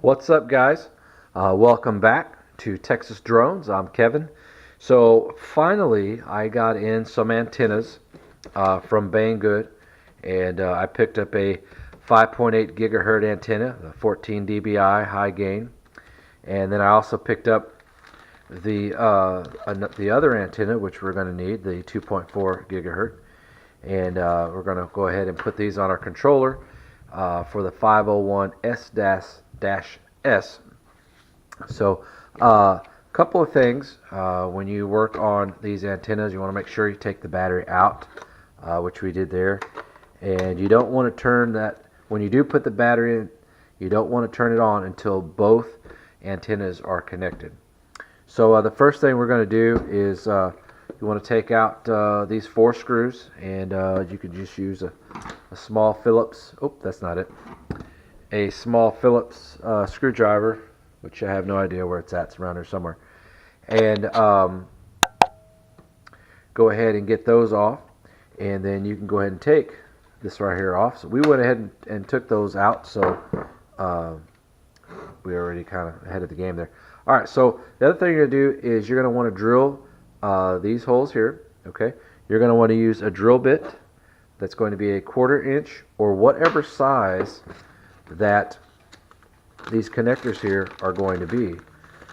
What's up, guys? Welcome back to Texas Drones. I'm Kevin. So finally, I got in some antennas from Banggood, and I picked up a 5.8 gigahertz antenna, a 14 dBi high gain, and then I also picked up the other antenna, which we're going to need, the 2.4 gigahertz, and we're going to go ahead and put these on our controller for the 501s-s. So a couple of things when you work on these antennas, you want to make sure you take the battery out, which we did there, and you don't want to turn that when you do put the battery in. You don't want to turn it on until both antennas are connected. So the first thing we're going to do is you want to take out these 4 screws, and you can just use a small Phillips. Oh, that's not it. A small Phillips screwdriver, which I have no idea where it's at. It's around here somewhere. And go ahead and get those off, and then you can go ahead and take this right here off. So we went ahead and took those out, so we already kind of ahead of the game there. All right, so the other thing you're going to do is you're going to want to drill these holes here, okay? You're going to want to use a drill bit that's going to be a 1/4 inch or whatever size that these connectors here are going to be.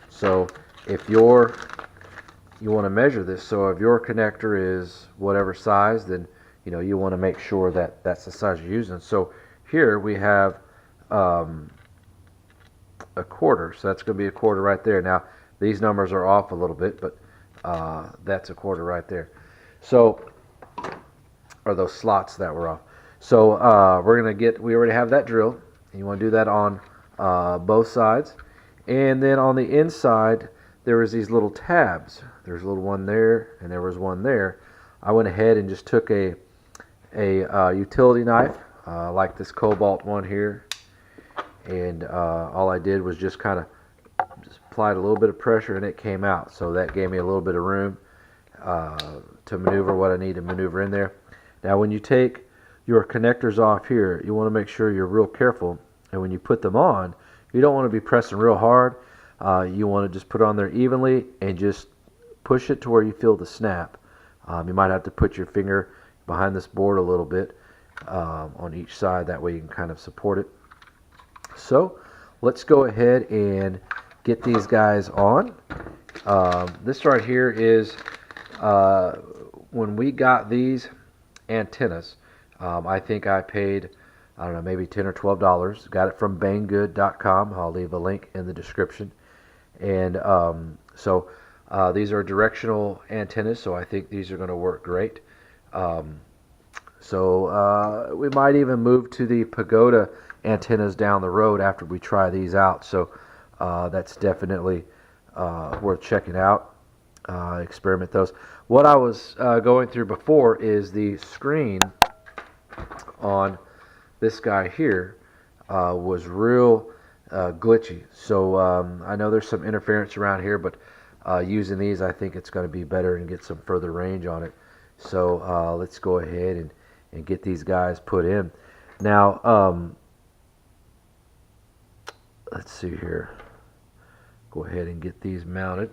So if you want to measure this, so if your connector is whatever size, then you want to make sure that that's the size you're using. So here we have a 1/4, so that's going to be a 1/4 right there. Now these numbers are off a little bit, but that's a 1/4 right there. So, or those slots that were off. So we already have that drilled. You want to do that on both sides, and then on the inside there was these little tabs. There's a little one there, and there was one there. I went ahead and just took a utility knife like this Cobalt one here, and all I did was just kind of applied a little bit of pressure, and it came out. So that gave me a little bit of room to maneuver what I need to maneuver in there. Now when you take your connectors off here, you want to make sure you're real careful, and when you put them on, you don't want to be pressing real hard. You want to just put it on there evenly and just push it to where you feel the snap. You might have to put your finger behind this board a little bit on each side, that way you can kind of support it. So let's go ahead and get these guys on. This right here is when we got these antennas, I think I paid, I don't know, maybe $10 or $12. Got it from banggood.com. I'll leave a link in the description. And so these are directional antennas, so I think these are going to work great. So we might even move to the Pagoda antennas down the road after we try these out. So that's definitely worth checking out. Experiment those. What I was going through before is the screen on this guy here was real glitchy. So I know there's some interference around here, but using these, I think it's going to be better and get some further range on it. So let's go ahead and get these guys put in. Now, let's see here. Go ahead and get these mounted.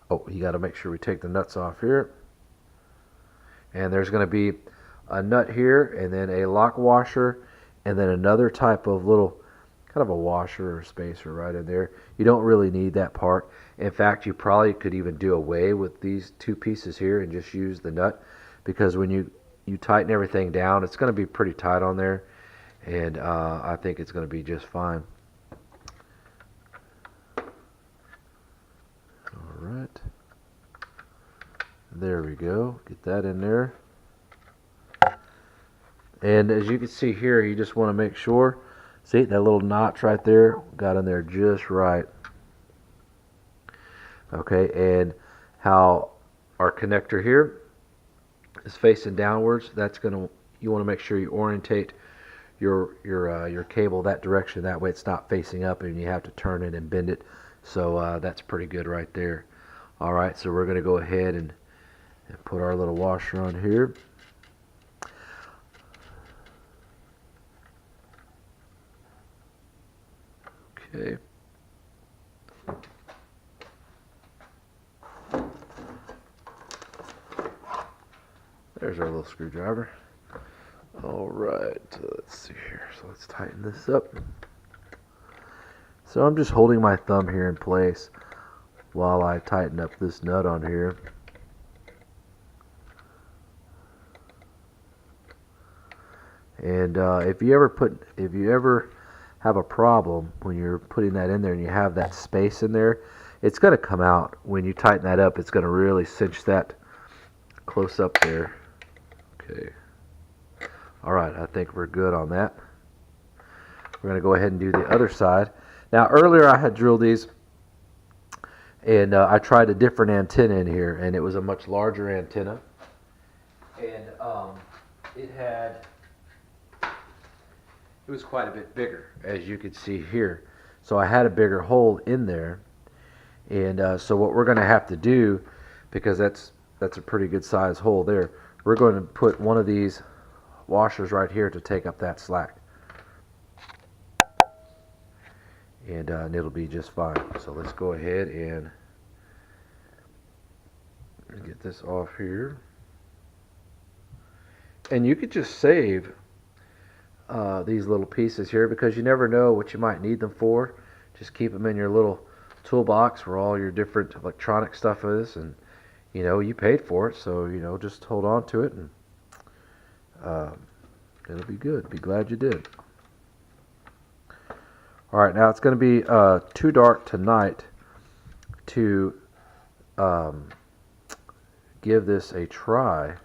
Oh, you got to make sure we take the nuts off here. And there's going to be a nut here, and then a lock washer, and then another type of little kind of a washer or spacer right in there. You don't really need that part. In fact, you probably could even do away with these 2 pieces here and just use the nut, because when you tighten everything down, it's going to be pretty tight on there, and I think it's going to be just fine. Alright, there we go. Get that in there. And as you can see here, you just want to make sure, see that little notch right there, got in there just right. Okay, and how our connector here is facing downwards, that's you want to make sure you orientate your cable that direction. That way it's not facing up and you have to turn it and bend it. So that's pretty good right there. All right, so we're going to go ahead and put our little washer on here. Okay. There's our little screwdriver. Alright, let's see here. So let's tighten this up. So I'm just holding my thumb here in place while I tighten up this nut on here. And if you ever have a problem when you're putting that in there and you have that space in there, it's going to come out. When you tighten that up, it's going to really cinch that close up there. Okay. Alright, I think we're good on that. We're going to go ahead and do the other side. Now earlier I had drilled these and I tried a different antenna in here, and it was a much larger antenna. And it was quite a bit bigger, as you can see here. So I had a bigger hole in there. And so what we're going to have to do, because that's a pretty good size hole there, we're going to put one of these washers right here to take up that slack. And it'll be just fine. So let's go ahead and get this off here. And you could just save these little pieces here, because you never know what you might need them for. Just keep them in your little toolbox where all your different electronic stuff is, and you know, you paid for it, so you know, just hold on to it, and it'll be good. Be glad you did. Alright, now it's going to be too dark tonight to give this a try,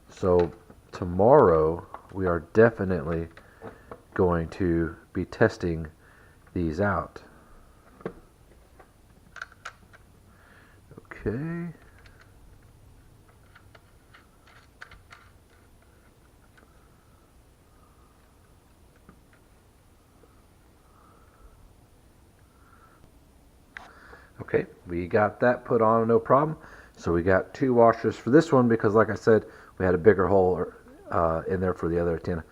so tomorrow we are definitely going to be testing these out. Okay. Okay, we got that put on, no problem. So we got two washers for this one, because like I said, we had a bigger hole in there for the other antenna.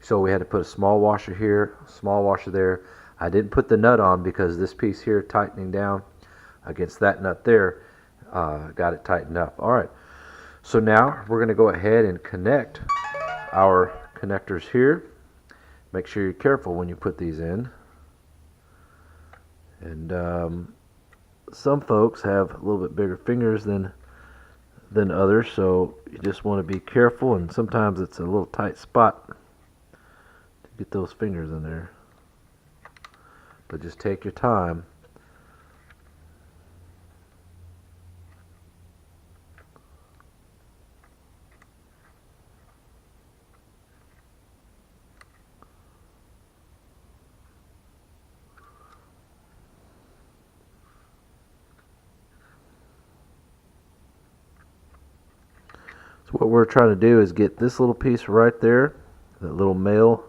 So we had to put a small washer here, small washer there. I didn't put the nut on because this piece here tightening down against that nut there got it tightened up. Alright, so now we're going to go ahead and connect our connectors here. Make sure you're careful when you put these in. And some folks have a little bit bigger fingers than others, so you just want to be careful, and sometimes it's a little tight spot to get those fingers in there, but just take your time. What we're trying to do is get this little piece right there, that little male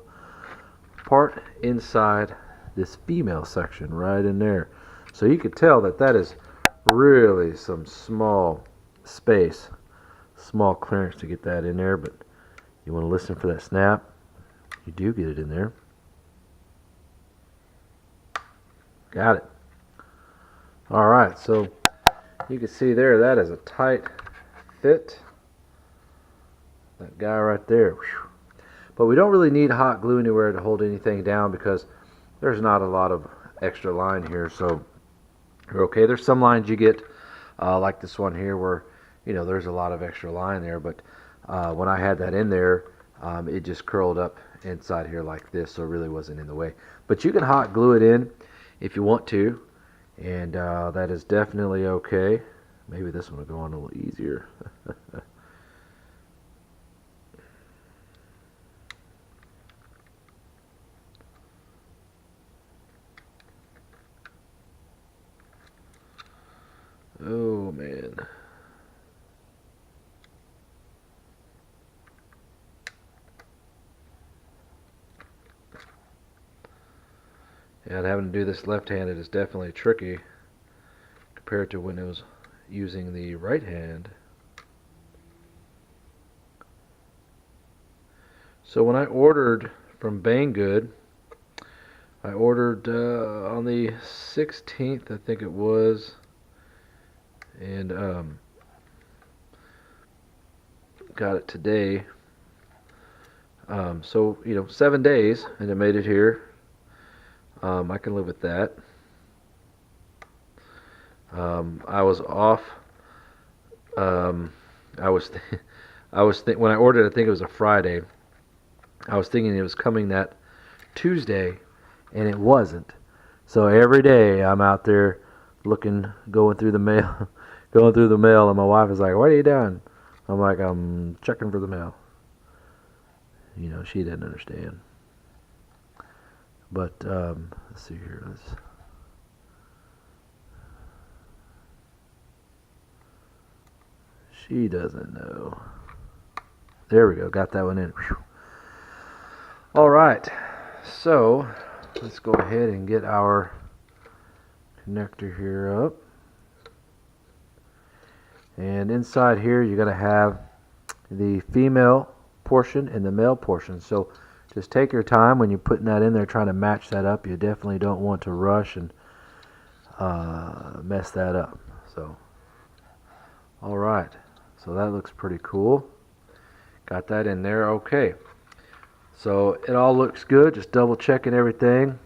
part, inside this female section right in there. So you could tell that that is really some small space, small clearance to get that in there, but you want to listen for that snap. You do get it in there. Got it. Alright, so you can see there, that is a tight fit. That guy right there. Whew. But we don't really need hot glue anywhere to hold anything down, because there's not a lot of extra line here, so you're okay. There's some lines you get like this one here where, you know, there's a lot of extra line there, but when I had that in there, it just curled up inside here like this, so it really wasn't in the way. But you can hot glue it in if you want to, and that is definitely okay. Maybe this one will go on a little easier. Oh man. Yeah, and having to do this left-handed is definitely tricky compared to when it was using the right hand. So when I ordered from Banggood, I ordered on the 16th, I think it was, and got it today. So, 7 days, and it made it here. I can live with that. I was off. I was when I ordered, I think it was a Friday. I was thinking it was coming that Tuesday, and it wasn't. So every day I'm out there going through the mail, and my wife is like, "What are you doing?" I'm like, "I'm checking for the mail." She didn't understand. But let's see here. She doesn't know. There we go. Got that one in. Whew. All right. So let's go ahead and get our connector here up. And inside here, you're going to have the female portion and the male portion. So just take your time when you're putting that in there, trying to match that up. You definitely don't want to rush and mess that up. So, all right. So that looks pretty cool. Got that in there. Okay. So it all looks good. Just double checking everything.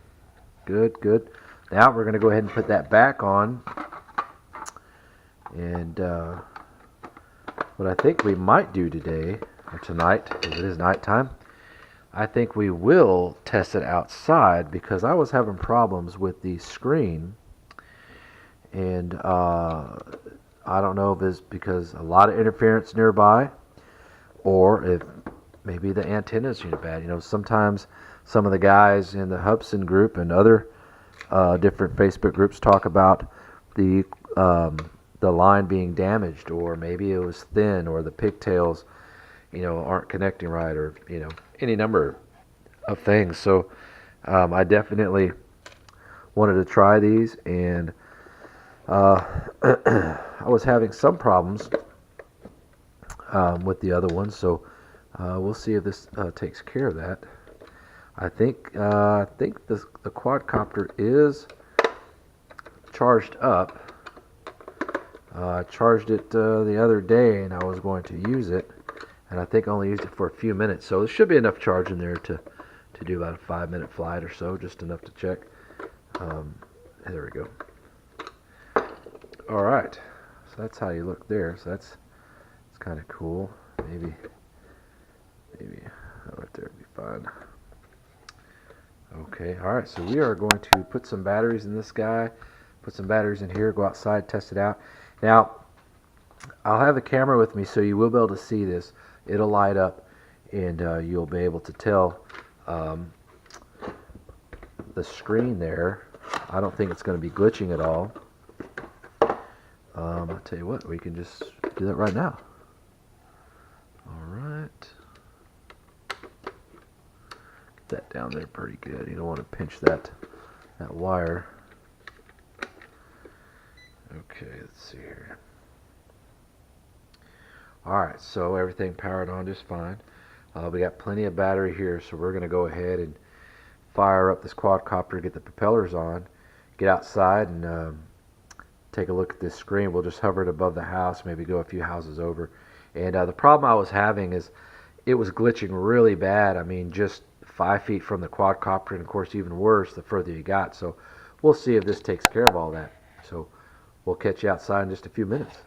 Good, good. Now we're going to go ahead and put that back on. And what I think we might do today, or tonight, because it is nighttime, I think we will test it outside, because I was having problems with the screen. And I don't know if it's because a lot of interference nearby, or if maybe the antenna's bad. Sometimes some of the guys in the Hubsan group and other different Facebook groups talk about the line being damaged, or maybe it was thin, or the pigtails, aren't connecting right, or any number of things. So I definitely wanted to try these, and I was having some problems with the other ones, so we'll see if this takes care of that. I think the quadcopter is charged up. I charged it the other day, and I was going to use it, and I think I only used it for a few minutes. So there should be enough charge in there to do about a 5-minute flight or so, just enough to check. There we go. All right, so that's how you look there. So it's kind of cool. Maybe right there would be fine. Okay, all right. So we are going to put some batteries in this guy. Put some batteries in here. Go outside, test it out. Now, I'll have the camera with me, so you will be able to see this. It'll light up, and you'll be able to tell the screen there. I don't think it's going to be glitching at all. I'll tell you what, we can just do that right now. All right. Get that down there pretty good. You don't want to pinch that wire. Okay, let's see here. Alright, so everything powered on just fine. We got plenty of battery here, so we're going to go ahead and fire up this quadcopter, get the propellers on, get outside, and take a look at this screen. We'll just hover it above the house, maybe go a few houses over. And the problem I was having is it was glitching really bad. I mean, just 5 feet from the quadcopter, and of course even worse the further you got. So we'll see if this takes care of all that. So we'll catch you outside in just a few minutes.